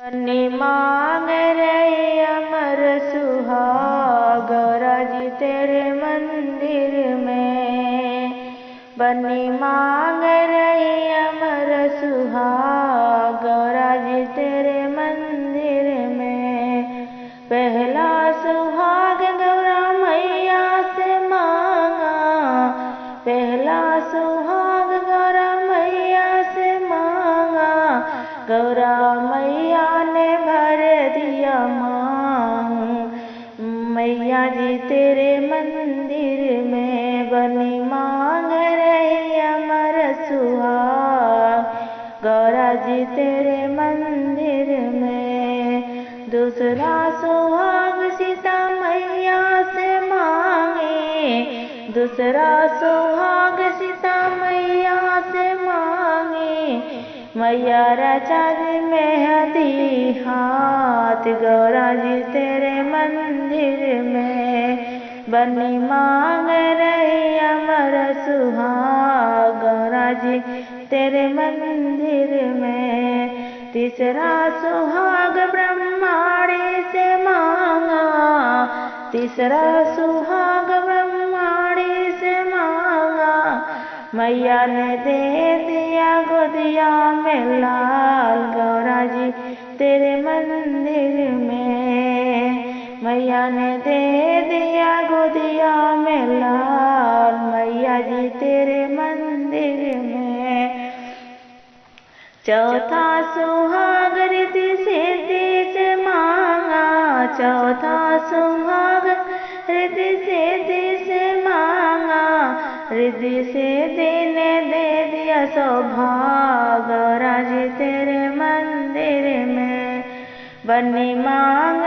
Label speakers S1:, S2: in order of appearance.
S1: बनी मांग रही अमर सुहाग गौरा जी तेरे मंदिर में। बनी मांग रही अमर सुहाग गौरा जी तेरे मंदिर में। पहला सुहाग गौरा मैया से मांगा, पहला सुहाग गौरा मैया से मांगा। गौरा मैया ने भर दिया मांग, मैया जी तेरे मंदिर में। बनी मांग रही अमर सुहाग गौरा जी तेरे मंदिर में। दूसरा सुहाग सीता मैया से मांगे, दूसरा सुहाग सीता मैया से मांगे। मैया रचा दी मेहंदी हाथ गौरा जी तेरे मंदिर में। बनी मांग रही अमर सुहाग गौरा जी तेरे मंदिर में। तीसरा सुहाग ब्रह्माणी से मांगा, तीसरा सुहाग ब्रह्माणी से मांगा। मैया ने दे दिया गोदिया में लाल गौरा जी तेरे मंदिर में। मैया ने दे दिया गोदिया में लाल मैया जी तेरे मंदिर में। चौथा सुहाग रिद्धि सिद्धि से मांगा, चौथा सुहाग रिद्धि सिद्धि से मांगा। रिद्धि सिद्धि ने दे दिया सौभाग्य गौरा जी तेरे मंदिर में। बनी मांग